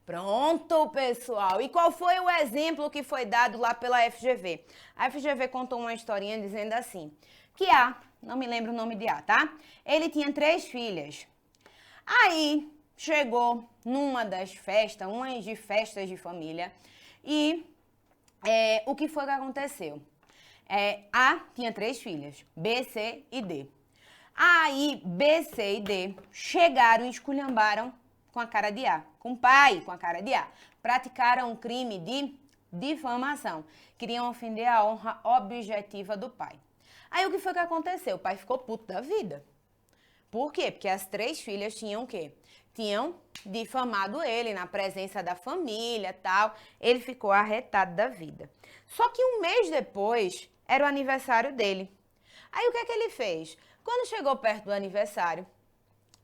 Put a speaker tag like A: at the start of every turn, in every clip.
A: Pronto, pessoal. E qual foi o exemplo que foi dado lá pela FGV? A FGV contou uma historinha dizendo assim, que A, não me lembro o nome de A, tá? Ele tinha 3 filhas. Aí chegou numa das festas, umas de festas de família, e o que foi que aconteceu? A tinha 3 filhas, B, C e D. Aí B, C e D chegaram e esculhambaram com a cara de A, com o pai com a cara de A. Praticaram um crime de difamação. Queriam ofender a honra objetiva do pai. Aí o que foi que aconteceu? O pai ficou puto da vida. Por quê? Porque as 3 filhas tinham o quê? Tinham difamado ele na presença da família, tal. Ele ficou arretado da vida. Só que um mês depois era o aniversário dele. Aí o que é que ele fez? Quando chegou perto do aniversário,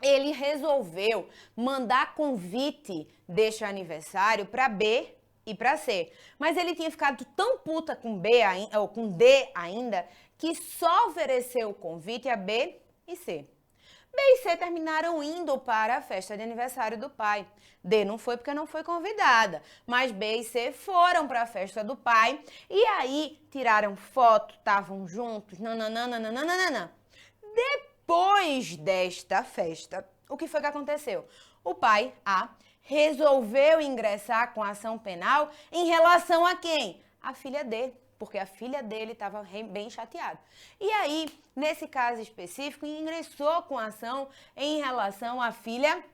A: ele resolveu mandar convite deste aniversário para B e para C. Mas ele tinha ficado tão puta com B ou com D ainda que só ofereceu o convite a B e C. B e C terminaram indo para a festa de aniversário do pai. D não foi porque não foi convidada, mas B e C foram para a festa do pai e aí tiraram foto, estavam juntos, nananana. Depois desta festa, o que foi que aconteceu? O pai, A, resolveu ingressar com ação penal em relação a quem? A filha D, porque a filha dele estava bem chateada. E aí, nesse caso específico, ingressou com ação em relação à filha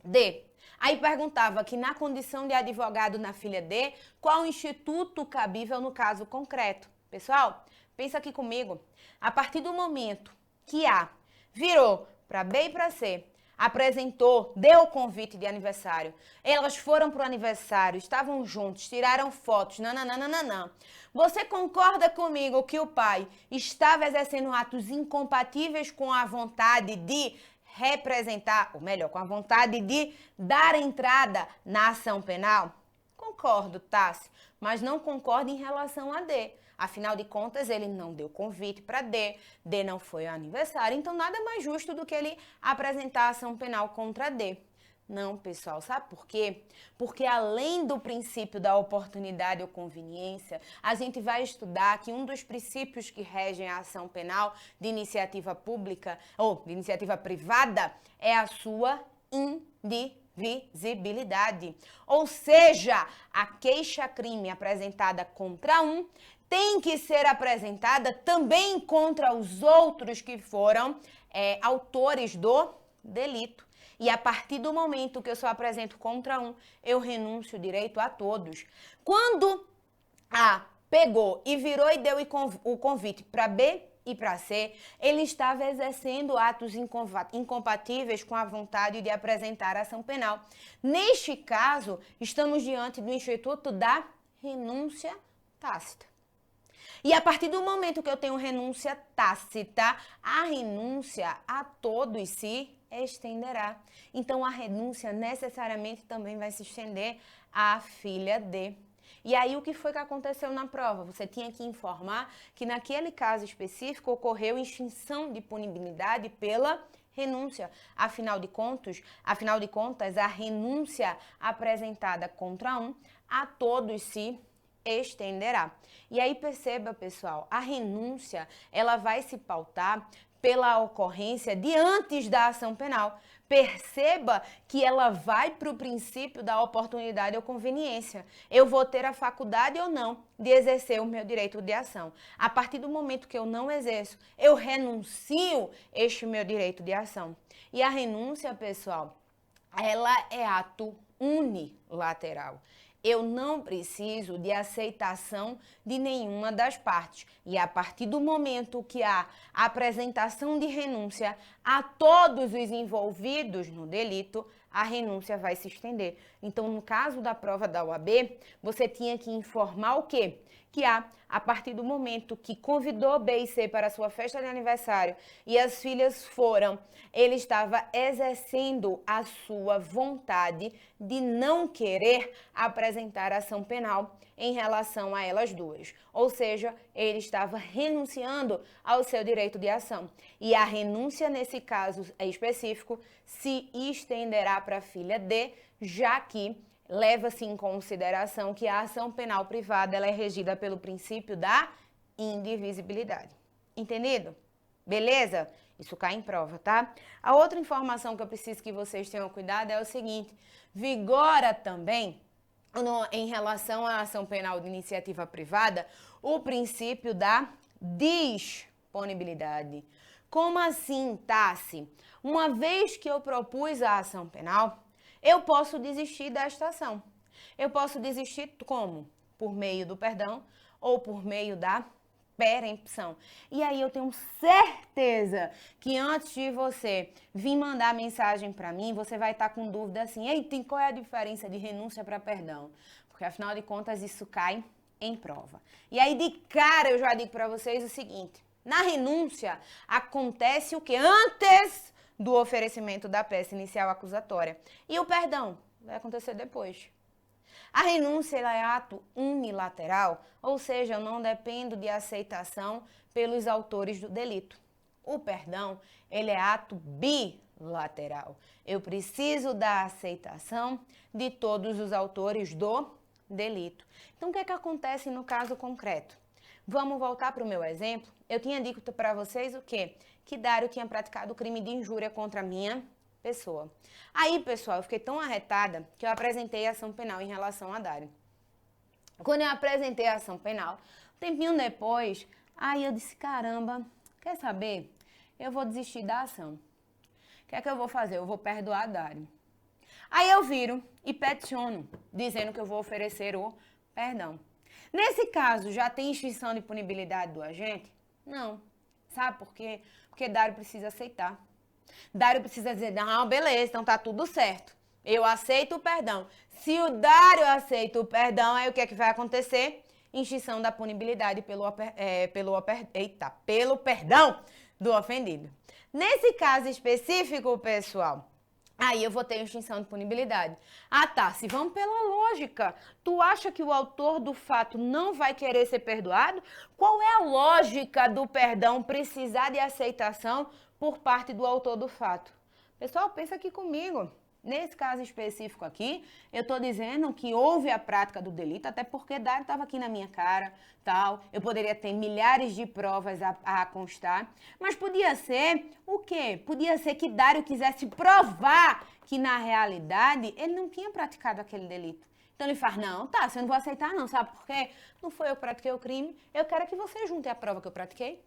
A: D. Aí perguntava que na condição de advogado na filha D, qual o instituto cabível no caso concreto? Pessoal, pensa aqui comigo. A partir do momento que A virou para B e para C, apresentou, deu o convite de aniversário, elas foram pro aniversário, estavam juntos, tiraram fotos, nananana. Você concorda comigo que o pai estava exercendo atos incompatíveis com a vontade de representar, ou melhor, com a vontade de dar entrada na ação penal? Concordo, Tassi, mas não concordo em relação a D. Afinal de contas, ele não deu convite para D, D não foi ao aniversário, então nada mais justo do que ele apresentar a ação penal contra D. Não, pessoal, sabe por quê? Porque além do princípio da oportunidade ou conveniência, a gente vai estudar que um dos princípios que regem a ação penal de iniciativa pública ou de iniciativa privada é a sua indivisibilidade. Ou seja, a queixa-crime apresentada contra um tem que ser apresentada também contra os outros que foram autores do delito. E a partir do momento que eu só apresento contra um, eu renuncio o direito a todos. Quando A pegou e virou e deu o convite para B e para C, ele estava exercendo atos incompatíveis com a vontade de apresentar ação penal. Neste caso, estamos diante do Instituto da renúncia tácita. E a partir do momento que eu tenho renúncia tácita, a renúncia a todos se estenderá. Então, a renúncia necessariamente também vai se estender à filha D. E aí, o que foi que aconteceu na prova? Você tinha que informar que naquele caso específico ocorreu extinção de punibilidade pela renúncia. Afinal de contas, a renúncia apresentada contra um a todos se estenderá. E aí perceba, pessoal, a renúncia, ela vai se pautar pela ocorrência de antes da ação penal. Perceba que ela vai para o princípio da oportunidade ou conveniência. Eu vou ter a faculdade ou não de exercer o meu direito de ação. A partir do momento que eu não exerço, eu renuncio este meu direito de ação. E a renúncia, pessoal, ela é ato unilateral. Eu não preciso de aceitação de nenhuma das partes. E a partir do momento que há apresentação de renúncia a todos os envolvidos no delito, a renúncia vai se estender. Então, no caso da prova da OAB, você tinha que informar o quê? Que a partir do momento que convidou B e C para a sua festa de aniversário e as filhas foram, ele estava exercendo a sua vontade de não querer apresentar ação penal em relação a elas duas. Ou seja, ele estava renunciando ao seu direito de ação. E a renúncia, nesse caso específico, se estenderá para a filha D, já que leva-se em consideração que a ação penal privada ela é regida pelo princípio da indivisibilidade. Entendido? Beleza? Isso cai em prova, tá? A outra informação que eu preciso que vocês tenham cuidado é o seguinte: vigora também, em relação à ação penal de iniciativa privada, o princípio da disponibilidade. Como assim, Tassi? Uma vez que eu propus a ação penal, eu posso desistir desta ação. Eu posso desistir como? Por meio do perdão ou por meio da perempção. E aí eu tenho certeza que antes de você vir mandar mensagem para mim, você vai estar com dúvida assim: eita, qual é a diferença de renúncia para perdão? Porque afinal de contas isso cai em prova. E aí de cara eu já digo para vocês o seguinte: na renúncia acontece o que? Antes do oferecimento da peça inicial acusatória. E o perdão vai acontecer depois. A renúncia ela é ato unilateral, ou seja, eu não dependo de aceitação pelos autores do delito. O perdão, ele é ato bilateral. Eu preciso da aceitação de todos os autores do delito. Então, o que é que acontece no caso concreto? Vamos voltar para o meu exemplo. Eu tinha dito para vocês o quê? Que Dário tinha praticado o crime de injúria contra a minha pessoa. Aí, pessoal, eu fiquei tão arretada que eu apresentei a ação penal em relação a Dário. Quando eu apresentei a ação penal, um tempinho depois, aí eu disse: caramba, quer saber? Eu vou desistir da ação. O que é que eu vou fazer? Eu vou perdoar Dário. Aí eu viro e peticiono, dizendo que eu vou oferecer o perdão. Nesse caso, já tem extinção de punibilidade do agente? Não. Sabe por quê? Porque Dário precisa aceitar. Dário precisa dizer: não, beleza, então tá tudo certo. Eu aceito o perdão. Se o Dário aceita o perdão, aí o que é que vai acontecer? Extinção da punibilidade pelo perdão do ofendido. Nesse caso específico, pessoal, aí eu vou ter extinção de punibilidade. Ah, tá, se vamos pela lógica, tu acha que o autor do fato não vai querer ser perdoado? Qual é a lógica do perdão precisar de aceitação por parte do autor do fato? Pessoal, pensa aqui comigo. Nesse caso específico aqui, eu estou dizendo que houve a prática do delito, até porque Dário estava aqui na minha cara, tal. Eu poderia ter milhares de provas a constar, mas podia ser o quê? Podia ser que Dário quisesse provar que, na realidade, ele não tinha praticado aquele delito. Então ele faz: não, tá, eu não vou aceitar não, sabe por quê? Não foi eu que pratiquei o crime, eu quero que você junte a prova que eu pratiquei.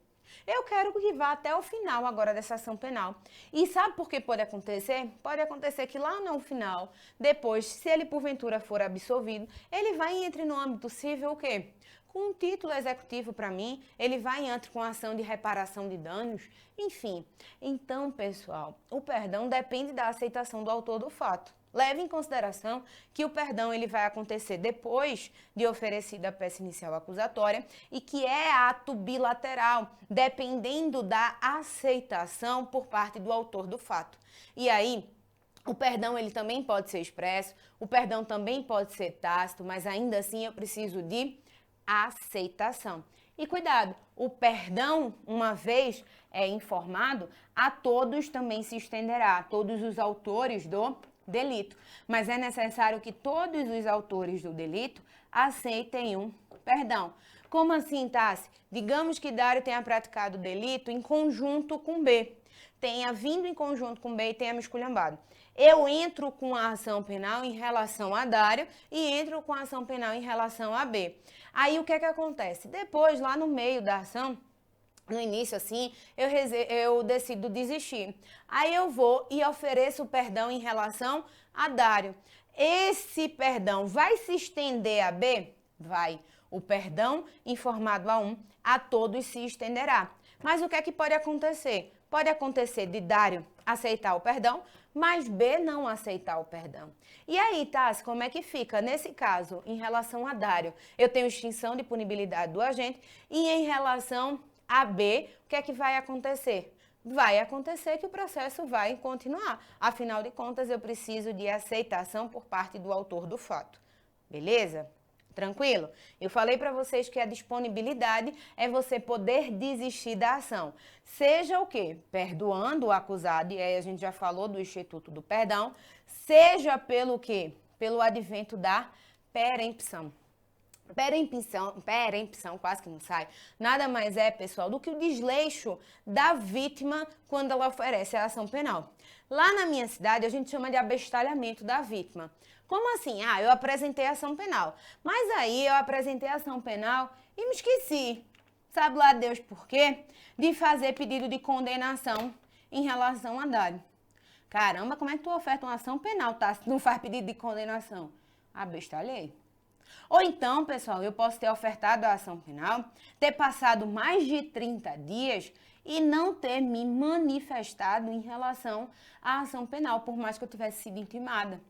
A: Eu quero que vá até o final agora dessa ação penal. E sabe por que pode acontecer? Pode acontecer que lá no final, depois, se ele porventura for absolvido, ele vai e entre no âmbito civil o quê? Com um título executivo para mim, ele vai e entra com ação de reparação de danos, enfim. Então, pessoal, o perdão depende da aceitação do autor do fato. Leve em consideração que o perdão ele vai acontecer depois de oferecida a peça inicial acusatória e que é ato bilateral, dependendo da aceitação por parte do autor do fato. E aí, o perdão ele também pode ser expresso, o perdão também pode ser tácito, mas ainda assim eu preciso de aceitação. E cuidado, o perdão, uma vez informado, a todos também se estenderá, a todos os autores do delito. Mas é necessário que todos os autores do delito aceitem um perdão. Como assim, Tassi? Digamos que Dário tenha praticado o delito em conjunto com B. Tenha vindo em conjunto com B e tenha me esculhambado. Eu entro com a ação penal em relação a Dário e entro com a ação penal em relação a B. Aí o que é que acontece? Depois, lá no meio da ação, no início, assim, eu decido desistir. Aí eu vou e ofereço perdão em relação a Dário. Esse perdão vai se estender a B? Vai. O perdão informado a um, a todos se estenderá. Mas o que é que pode acontecer? Pode acontecer de Dário aceitar o perdão, mas B não aceitar o perdão. E aí, Tassi, como é que fica? Nesse caso, em relação a Dário, eu tenho extinção de punibilidade do agente e em relação a B, o que é que vai acontecer? Vai acontecer que o processo vai continuar. Afinal de contas, eu preciso de aceitação por parte do autor do fato. Beleza? Tranquilo? Eu falei para vocês que a disponibilidade é você poder desistir da ação. Seja o quê? Perdoando o acusado, e aí a gente já falou do Instituto do Perdão, seja pelo quê? pelo advento da perempção. Perempção, quase que não sai, nada mais é, pessoal, do que o desleixo da vítima quando ela oferece a ação penal. Lá na minha cidade, a gente chama de abestalhamento da vítima. Como assim? Ah, eu apresentei a ação penal, mas aí eu apresentei a ação penal e me esqueci, sabe lá Deus por quê? De fazer pedido de condenação em relação a dado. Caramba, como é que tu oferta uma ação penal, tá? Se não faz pedido de condenação? Abestalhei. Ou então, pessoal, eu posso ter ofertado a ação penal, ter passado mais de 30 dias e não ter me manifestado em relação à ação penal, por mais que eu tivesse sido intimada.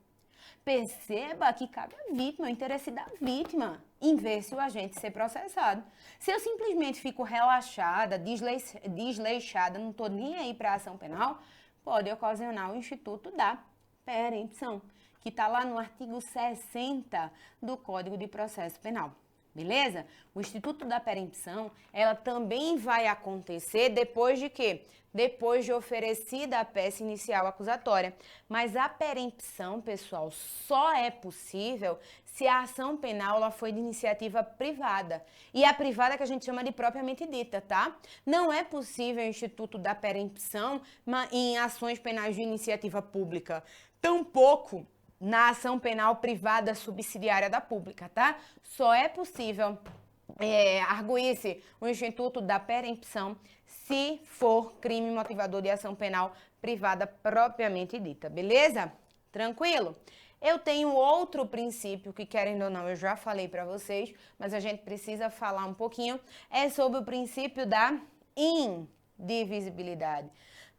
A: Perceba que cabe à vítima, o interesse da vítima, em ver se o agente ser processado. Se eu simplesmente fico relaxada, desleixada, não estou nem aí para a ação penal, pode ocasionar o Instituto da Perempção, que está lá no artigo 60 do Código de Processo Penal. Beleza? O Instituto da Perempção, ela também vai acontecer depois de quê? Depois de oferecida a peça inicial acusatória. Mas a perempção, pessoal, só é possível se a ação penal ela foi de iniciativa privada. E a privada que a gente chama de propriamente dita, tá? Não é possível o Instituto da Perempção em ações penais de iniciativa pública. Tampouco na ação penal privada subsidiária da pública, tá? Só é possível arguir-se o Instituto da Perempção se for crime motivador de ação penal privada propriamente dita, beleza? Tranquilo? Eu tenho outro princípio que, querendo ou não, eu já falei para vocês, mas a gente precisa falar um pouquinho, é sobre o princípio da indivisibilidade.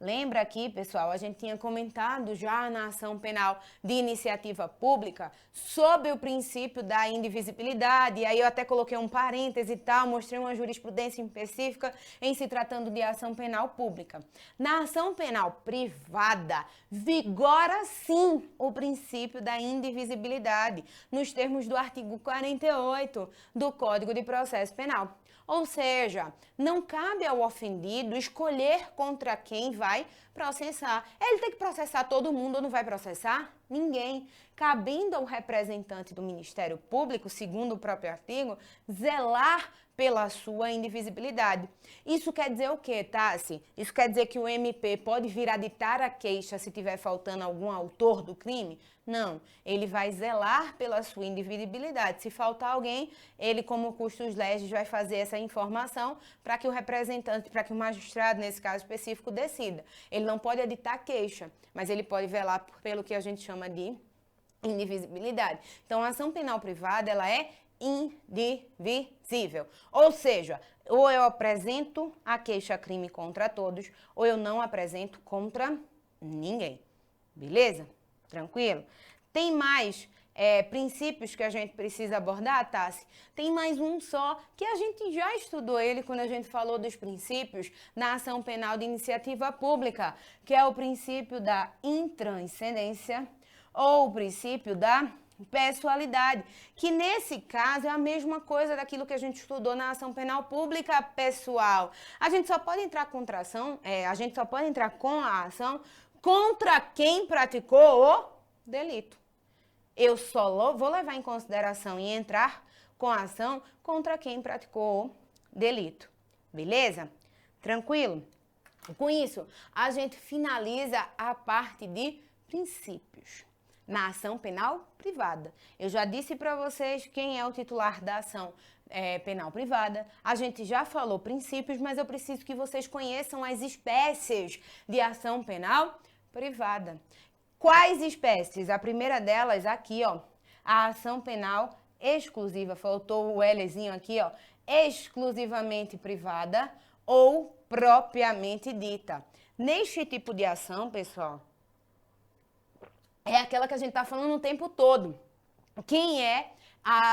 A: Lembra aqui, pessoal, a gente tinha comentado já na ação penal de iniciativa pública sobre o princípio da indivisibilidade, e aí eu até coloquei um parêntese e tal, mostrei uma jurisprudência específica em se tratando de ação penal pública. Na ação penal privada, vigora sim o princípio da indivisibilidade, nos termos do artigo 48 do Código de Processo Penal. Ou seja, não cabe ao ofendido escolher contra quem vai processar. Ele tem que processar todo mundo ou não vai processar? Ninguém. Cabendo ao representante do Ministério Público, segundo o próprio artigo, zelar pela sua indivisibilidade. Isso quer dizer o quê, Tassi? Isso quer dizer que o MP pode vir a ditar a queixa se tiver faltando algum autor do crime? Não, ele vai zelar pela sua indivisibilidade. Se faltar alguém, ele, como custos legis, vai fazer essa informação para que o representante, para que o magistrado, nesse caso específico, decida. Ele não pode editar queixa, mas ele pode velar pelo que a gente chama de indivisibilidade. Então, a ação penal privada, ela é indivisível. Ou seja, ou eu apresento a queixa-crime contra todos, ou eu não apresento contra ninguém. Beleza? Tranquilo? Tem mais princípios que a gente precisa abordar, Tassi? Tem mais um só, que a gente já estudou ele quando a gente falou dos princípios na ação penal de iniciativa pública, que é o princípio da intranscendência ou o princípio da pessoalidade, que nesse caso é a mesma coisa daquilo que a gente estudou na ação penal pública pessoal. A gente só pode entrar contra ação, a gente só pode entrar com a ação contra quem praticou o delito. Eu só vou levar em consideração e entrar com a ação contra quem praticou o delito. Beleza? Tranquilo? Com isso, a gente finaliza a parte de princípios na ação penal privada. Eu já disse para vocês quem é o titular da ação penal privada. A gente já falou princípios, mas eu preciso que vocês conheçam as espécies de ação penal privada. Quais espécies? A primeira delas aqui, ó, a ação penal exclusiva, faltou o Lzinho aqui, ó, exclusivamente privada ou propriamente dita. Neste tipo de ação, pessoal, é aquela que a gente está falando o tempo todo. Quem é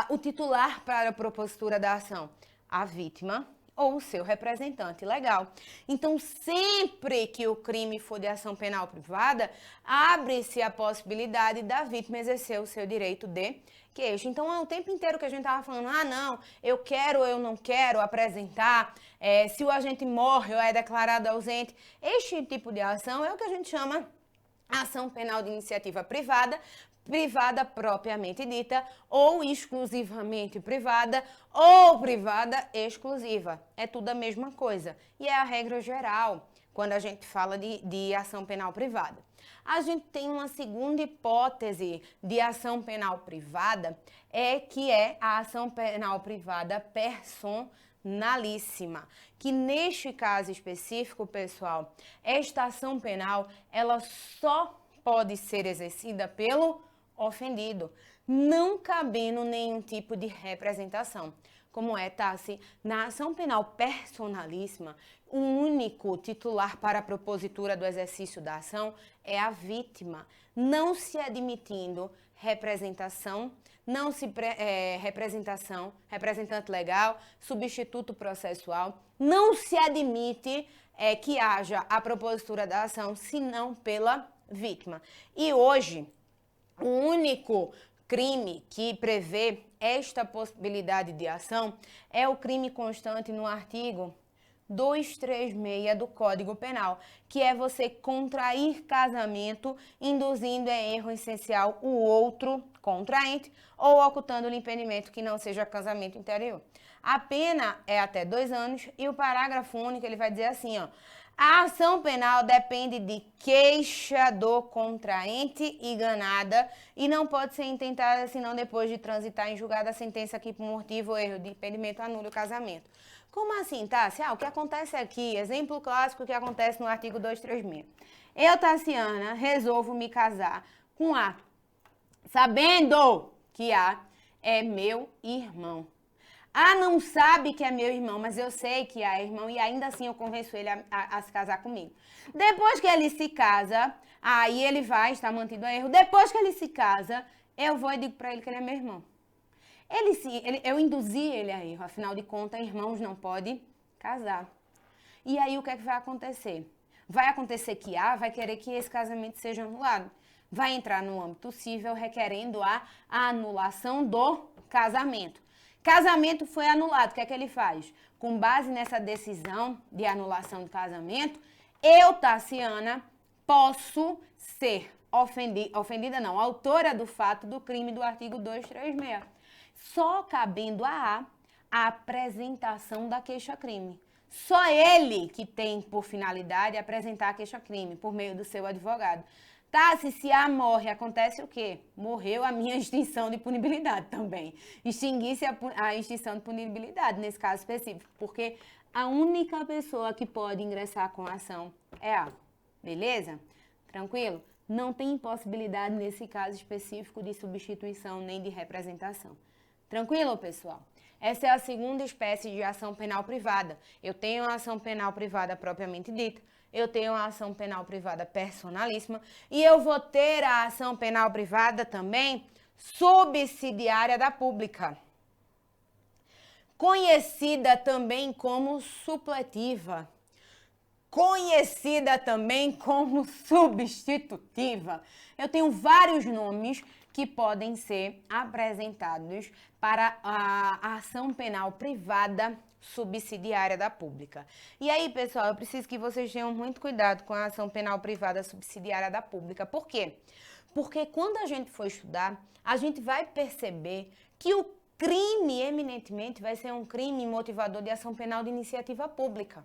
A: o titular para a propositura da ação? A vítima ou o seu representante legal. Então, sempre que o crime for de ação penal privada, abre-se a possibilidade da vítima exercer o seu direito de queixa. Então, é o tempo inteiro que a gente estava falando, não, eu quero ou eu não quero apresentar, se o agente morre ou é declarado ausente. Este tipo de ação é o que a gente chama ação penal de iniciativa privada, privada propriamente dita, ou exclusivamente privada, ou privada exclusiva. É tudo a mesma coisa. E é a regra geral quando a gente fala de ação penal privada. A gente tem uma segunda hipótese de ação penal privada, que é a ação penal privada personalíssima, que neste caso específico, pessoal, esta ação penal, ela só pode ser exercida pelo ofendido, não cabendo nenhum tipo de representação. Como é, Tassi? Na ação penal personalíssima, o único titular para a propositura do exercício da ação é a vítima, não se admitindo representação, representante legal, substituto processual, não se admite que haja a propositura da ação, senão pela vítima. E hoje, o único crime que prevê esta possibilidade de ação é o crime constante no artigo 236 do Código Penal, que é você contrair casamento induzindo em erro essencial o outro contraente ou ocultando-lhe impedimento que não seja casamento interior. A pena é até 2 anos e o parágrafo único ele vai dizer assim, ó, a ação penal depende de queixa do contraente e ganada e não pode ser intentada senão depois de transitar em julgada a sentença que por motivo ou erro de impedimento anule o casamento. Como assim, Tassi? O que acontece aqui, exemplo clássico que acontece no artigo 236. Eu, Tassiana, resolvo me casar com A, sabendo que A é meu irmão. A não sabe que é meu irmão, mas eu sei que A é irmão e ainda assim eu convenço ele a se casar comigo. Depois que ele se casa, aí ele vai estar mantido a erro. Depois que ele se casa, eu vou e digo pra ele que ele é meu irmão. Eu induzi ele a erro, afinal de contas, irmãos não podem casar. E aí o que é que vai acontecer? Vai acontecer que A vai querer que esse casamento seja anulado. Vai entrar no âmbito civil requerendo a anulação do casamento. Casamento foi anulado, o que é que ele faz? Com base nessa decisão de anulação do casamento, eu, Tassiana, posso ser ofendida não, autora do fato do crime do artigo 236. Só cabendo a apresentação da queixa-crime. Só ele que tem por finalidade apresentar a queixa-crime por meio do seu advogado. Tassi, se A morre, acontece o quê? Morreu a minha extinção de punibilidade também. Extinguisse a extinção de punibilidade nesse caso específico, porque a única pessoa que pode ingressar com a ação é A. Beleza? Tranquilo? Não tem impossibilidade nesse caso específico de substituição nem de representação. Tranquilo, pessoal? Essa é a segunda espécie de ação penal privada. Eu tenho a ação penal privada propriamente dita, eu tenho a ação penal privada personalíssima e eu vou ter a ação penal privada também subsidiária da pública, conhecida também como supletiva, conhecida também como substitutiva. Eu tenho vários nomes que podem ser apresentados para a ação penal privada subsidiária da pública. E aí, pessoal, eu preciso que vocês tenham muito cuidado com a ação penal privada subsidiária da pública. Por quê? Porque quando a gente for estudar, a gente vai perceber que o crime, eminentemente, vai ser um crime motivador de ação penal de iniciativa pública.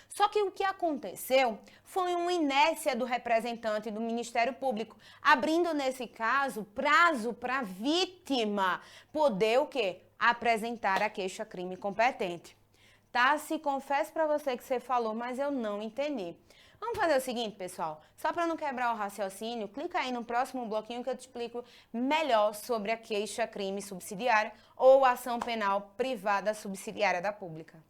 A: Só que o que aconteceu foi uma inércia do representante do Ministério Público, abrindo, nesse caso, prazo para a vítima poder o quê? Apresentar a queixa-crime competente. Tassi, confesso para você que você falou, mas eu não entendi. Vamos fazer o seguinte, pessoal, só para não quebrar o raciocínio, clica aí no próximo bloquinho que eu te explico melhor sobre a queixa-crime subsidiária ou ação penal privada subsidiária da pública.